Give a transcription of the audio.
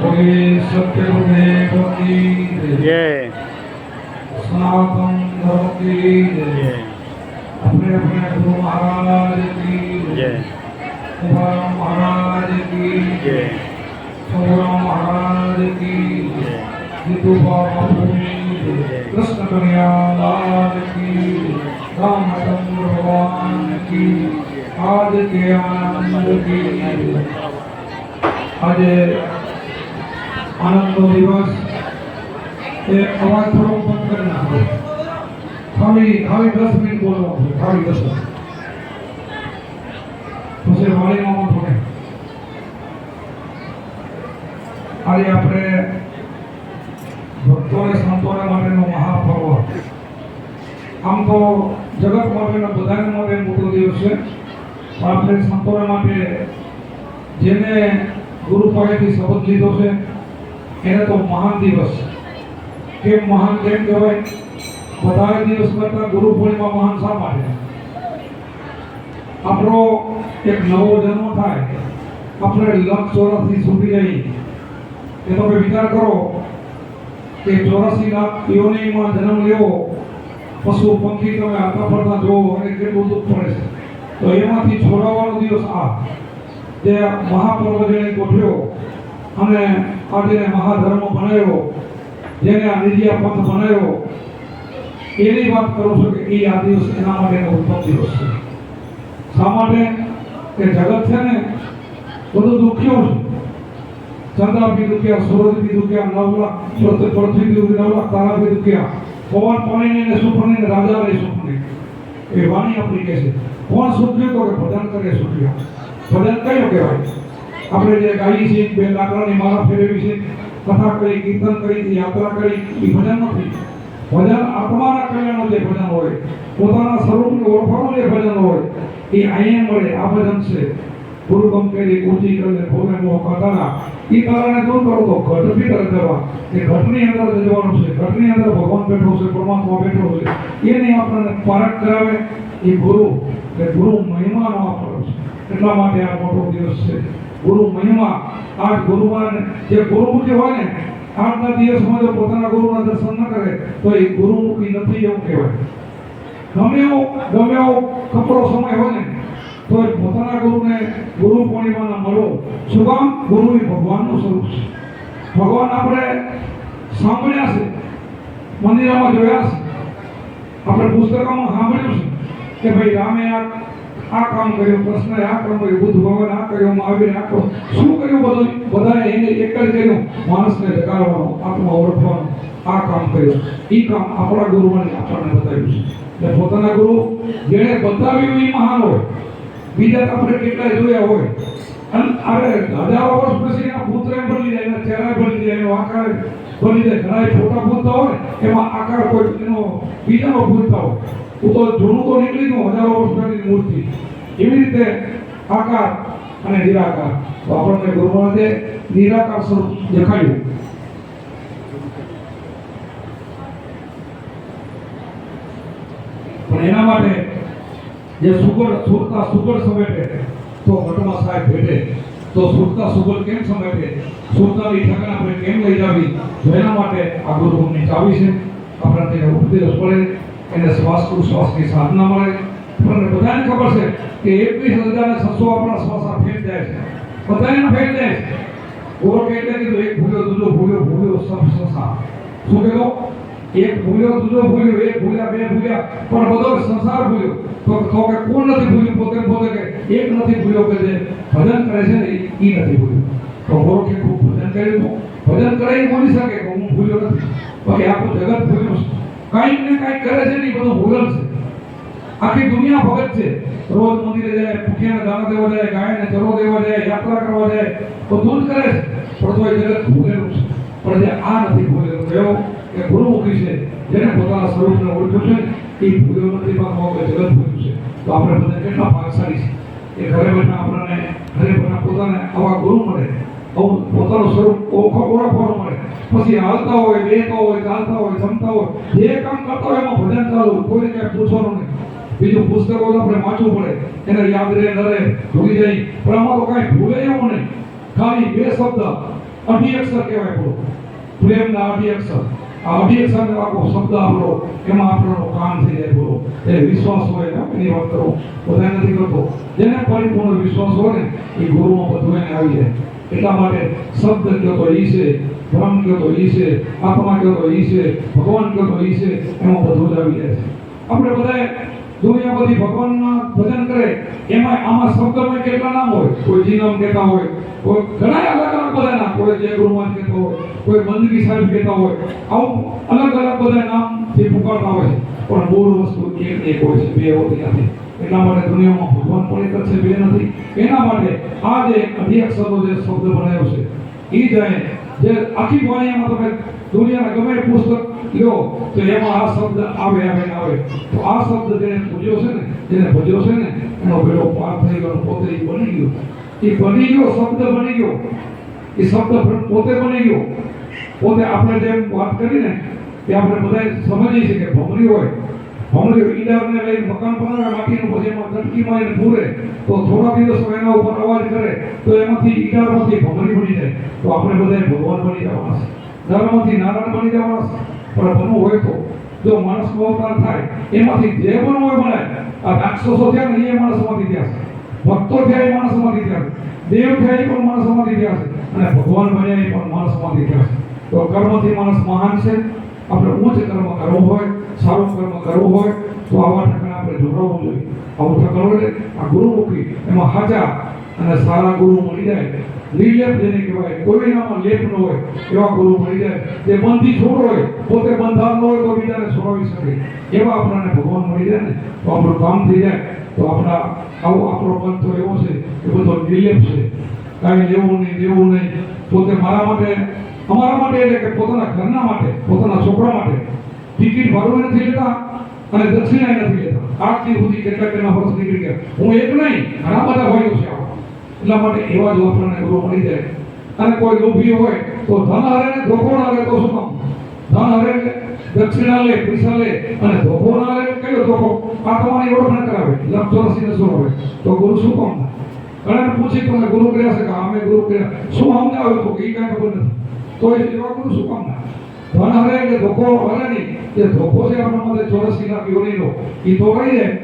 बोले सत्यदेव की जय सनातन धर्म की जय अपने अपने गुरु महाराज की जय तुकाराम महाराज की जय सौराम महाराज की जय विधुबा भूमि कृष्ण कन्हैया लाल की रामचंद्र भगवान की आज के आनंद की आज आनंद दिवस ये अवाज थोड़ा बंद करना है खाली खाली 10 मिनट बोलो खाली 10 मुझे वाली मामा थोड़े आज अपने भक्तों ने संतों ने मारे नो महापर्व आम तो जगत माटे ना बधाने माटे मोटो दिवस है अपने संतों ने माटे जेने गुरु पासेथी शपथ लीधो छे એને તો મહાન દિવસ કેમ મહાન કેમ કહેવાય બધા દિવસ કરતા ગુરુ પૂર્ણિમા મહાન શા માટે આપણો એક નવો જન્મ થાય આપણે લક્ષ ચોરાસી સુધી જઈ એ તમે વિચાર કરો કે 84 લાખ યોનિમાં જન્મ લેવો પશુ પંખી તમે આતા ફરતા જોવો અને કેટલું દુઃખ પડે છે તો એમાંથી છોડાવવાનો દિવસ આ જે મહાપર્વ જેને ગોઠવ્યો અને આજે મહાધર્મ બનાવ્યો જેને આ નિર્યા પંથ બનાવ્યો એની વાત કરું છું કે એ આ દિવસ એના માટેનો ઉત્તમ દિવસ છે શા માટે કે જગત છે ને બધું દુખ્યું છે ચંદ્ર બી દુખ્યા સૂરજ બી દુખ્યા 9 લાખ પૃથ્વી બી 9 લાખ તારા બી દુખ્યા પવન પાણી ને સુપણી ને રાજા ને સુપણી એ વાણી આપણી કહે છે કોણ સુખ્યું તો કે ભજન કરે સુખ્યા ભજન કયો કહેવાય આપણે જે ગાઈ છે બે લાકડાની માળા ફેરવી છે કથા કરી કીર્તન કરી યાત્રા કરી એ ભજન નથી ભજન આત્માના કલ્યાણનું જે ભજન હોય પોતાના સ્વરૂપને ઓળખવાનું જે ભજન હોય એ અહીંયા મળે આ ભજન છે ગુરુ ગમ કરી ઊંચી કરીને ભોગે મોહ કરતાના એ કારણે દૂર કરો તો ઘટ બી કરે કરવા એ ઘટની અંદર જવાનું છે ઘટની અંદર ભગવાન બેઠો છે પરમાત્મા બેઠો છે એની આપણને પારખ કરાવે એ ગુરુ મહિમાનો આપણો છે એટલા માટે આ મોટો દિવસ છે ગુરુ મહિમા આજ ગુરુમાં જે ગુરુમુખી હોય ને આજના દિવસમાં જો પોતાના ગુરુના દર્શન ન કરે તો એ ગુરુમુખી નથી એવું કહેવાય ગમે એવો કપરો સમય હોય ને તો એ પોતાના ગુરુને ગુરુ પૂર્ણિમાના મળો શું કામ ગુરુ એ ભગવાનનું સ્વરૂપ છે ભગવાન આપણે સાંભળ્યા છે મંદિરમાં જોયા છે આપણે પુસ્તકોમાં સાંભળ્યું છે કે ભાઈ રામે આ કામ કર્યું કૃષ્ણએ આ કામ કર્યું બુદ્ધ ભગવાન આ કર્યું મહાવીર આ કર્યું શું કર્યું બધું બધાએ એને એક જ કર્યું માણસને જગાડવાનું આત્મા ઓળખવાનું આ કામ કર્યું એ કામ આપણા ગુરુઓને આપણને બતાવ્યું છે એટલે પોતાના ગુરુ જેણે બતાવ્યું એ મહાન હોય બીજા આપણે કેટલાય જોયા હોય અને અરે હજારો વર્ષ પછી એના પુત્ર બની જાય એના ચહેરા બની જાય એનો આકાર બની જાય ઘણા ફોટા ભૂલતા હોય એમાં આકાર કોઈ એનો બીજાનો ભૂલતા હોય તો જૂનું તો નીકળી ગયું હજારો વર્ષ પહેલાની મૂર્તિ એવી રીતે આકાર અને નિરાકાર તો આપણને ગુરુનાથે નિરાકાર સ્વરૂપ દેખાયું પણ એના માટે જે સુરતા સુગર સમેટે તો ઘટમાં સાહેબ ભેટે તો સુરતા સુગર કેમ સમેટે સુરતાની ઠગન આપણે કેમ લઈ જાવી તો એના માટે આ ગુરુની ચાવી છે આપણે તેને ઉપદેશ પડે એને શ્વાસની સાધના મળે પણ બધાને ખબર છે કે 21,600 આપણા શ્વાસ ફેલ જાય છે બધાને ફેલ જાય છે ઓર એટલે કે એક ભૂલ્યો દૂજો ભૂલ્યો સબ સંસાર શું કહેતો એક ભૂલ્યો દૂજો ભૂલ્યો એક ભૂલ્યા બે ભૂલ્યા પણ બધો સંસાર ભૂલ્યો તો કે કોણ નથી ભૂલ્યું પોતે કે એક નથી ભૂલ્યો કે જે ભજન કરે છે ને એ નથી ભૂલ્યો તો ઓર કે ખૂબ ભજન કર્યું ભજન કરે એ બોલી શકે કે હું ભૂલ્યો નથી બાકી આખું જગત ભૂલ્યું છે કાંઈક ને કાંઈક કરે છે ને બધું ભૂલમ છે આખી દુનિયા ભગત છે રોજ મંદિરે જાય ભૂખ્યાને દાણા દેવા જાય ગાયને ચરો દેવા જાય યાત્રા કરવા જાય બધું જ કરે છે પણ તો એ જગત ભૂલેલું છે પણ જે આ નથી ભૂલેલું એવો કે ગુરુમુખી છે જેને પોતાના સ્વરૂપને ઓળખ્યું છે એ ભૂલ્યો નથી પામો કે જગત ભૂલ્યું છે તો આપણે બધા કેટલા ભાગશાળી છે એ ઘરે બેઠા આપણને પોતાને આવા ગુરુ મળે પોતાનું સ્વરૂપ ઓળખવાનું મળે પછી હાલતા હોય બેતા હોય ચાલતા હોય જમતા હોય જે કામ કરતા હોય એમાં ભજન ચાલુ કોઈને કઈ પૂછવાનું નહીં બીજું પુસ્તકો આપણે વાંચવું પડે એને યાદ રહે ન રહે ભૂલી જાય પણ આમાં તો કાંઈ ભૂલે એવું નહીં ખાલી બે શબ્દ અઢી અક્ષર કહેવાય બોલો, પ્રેમના અઢી અક્ષર. આ અઢી અક્ષર આખો શબ્દ આપણો એમાં આપણો કામ થઈ જાય બોલો. એ વિશ્વાસ હોય ને એની વાત કરો, બધા નથી કરતો. જેને પરિપૂર્ણ વિશ્વાસ હોય ને એ ગુરુમાં બધું એને આવી જાય. એટલા માટે શબ્દ કયો તો ઈ છે, બ્રહ્મ કયો તો ઈ છે, આત્મા કયો તો ઈ છે, ભગવાન કયો તો ઈ છે, એમાં બધું જ આવી જાય છે. આપણે બધાએ દુનિયા બધી ભગવાનના ભજન કરે, એમાં આમાં શબ્દમાં કેટલા નામ હોય. કોઈ જીનમ કહેતા હોય, કોઈ ઘણા અલગ અલગ બધા નામ, કોઈ જય ગુરુમાન કહેતો હોય, કોઈ બંદગી સાહેબ કહેતા હોય. આવું અલગ અલગ બધા નામથી પુકારતા હોય છે, પણ મૂળ વસ્તુ એક હોય છે, બે હોતી નથી. એટલા માટે દુનિયામાં ભગવાન પણ એક જ છે, બે નથી. એના માટે આ જે અઢી અક્ષરનો જે શબ્દ બનાવ્યો છે એ જાય જે આખી વાણીમાં તમે દુનિયાના ગમે એ પુસ્તક લ્યો તો એમાં આ શબ્દ આવે આવે ને આવે. તો આ શબ્દ જેને પૂજ્યો છે ને, જેને ભજ્યો છે ને, એનો બેડો પાર થઈ ગયો, પોતે એ બની ગયો. એ બની ગયો, શબ્દ બની ગયો, એ શબ્દ પોતે બની ગયો. પોતે આપણે જેમ વાત કરીને કે આપણે બધા સમજીએ છીએ કે ભમરી હોય, ભમરી ઈડાને લઈ મકાન બનાવે માટીનું, પછી એમાં કટકી મારીને પૂરે તો થોડા દિવસો એના ઉપર અવાજ કરે તો એમાંથી ઈડામાંથી ભમરી બની જાય. તો આપણે બધા ભગવાન બની જવાના છે, નરમાંથી નારાયણ બની જવાના છે. પણ બનવું હોય તો જો માણસનો અવતાર થાય એમાંથી જે બનવું હોય બને. આ રાક્ષસો થયા ને એ માણસોમાંથી થયા છે, ભક્તો થયા એ માણસોમાંથી થયા છે, દેવ થયા એ પણ માણસોમાંથી થયા છે, અને ભગવાન બન્યા એ પણ માણસોમાંથી થયા છે. તો કર્મથી માણસ મહાન છે. આપણે ઉચ્ચ કર્મ કરવું હોય, સારું કર્મ કરવું હોય તો આવા ઠકાણે આપણે જોડાવવું જોઈએ. આવું ઠકાણું એટલે આ ગુરુમુખી એમાં હાજા અને સારા ગુરુ મળી જાય. નિર્લેપ જેને કહેવાય, કોઈનામાં લેપ ન હોય એવા ગુરુ મળી જાય. જે બંધી છોડ હોય, પોતે બંધાર ન હોય તો બીજાને છોડાવી શકે એવા આપણને ભગવાન મળી જાય ને તો આપણું કામ થઈ જાય. તો આપણા આવો આપણો પંથ તો એવો છે કે બધો નિર્લેપ છે, કાંઈ લેવું નહીં દેવું નહીં. પોતે મારા માટે, અમારા માટે એટલે કે પોતાના ઘરના માટે, પોતાના છોકરા માટે ટિકિટ ભરવા નથી લેતા અને દક્ષિણા નથી લેતા. આજથી સુધી કેટલા વર્ષ નીકળી ગયા. હું એક નહીં, ઘણા બધા ભાઈઓ છે આવા. એટલા માટે એવા જો આપણને ગુરુ મળી જાય. અને કોઈ લોભી હોય તો ધન હરે ને ધોખો ના લે તો શું કામ? ધન હરે એટલે દક્ષિણા લે, પૈસા લે અને ધોખો ના લે. કયો ધોખો? આ તમારી ઓળખ ન કરાવે, લક્ષ શું હોય તો ગુરુ શું કામ? ઘણા પૂછી તમે ગુરુ કર્યા છે કે અમે ગુરુ કર્યા, શું અમને આવ્યું તો એ કાંઈ ખબર નથી. તો એવા ગુરુ શું કામ ના? ધન હરે એટલે ધોખો હરે નહીં. જે ધોખો છે આપણા માટે 84 લાખ યોનીનો એ તો રહી જાય.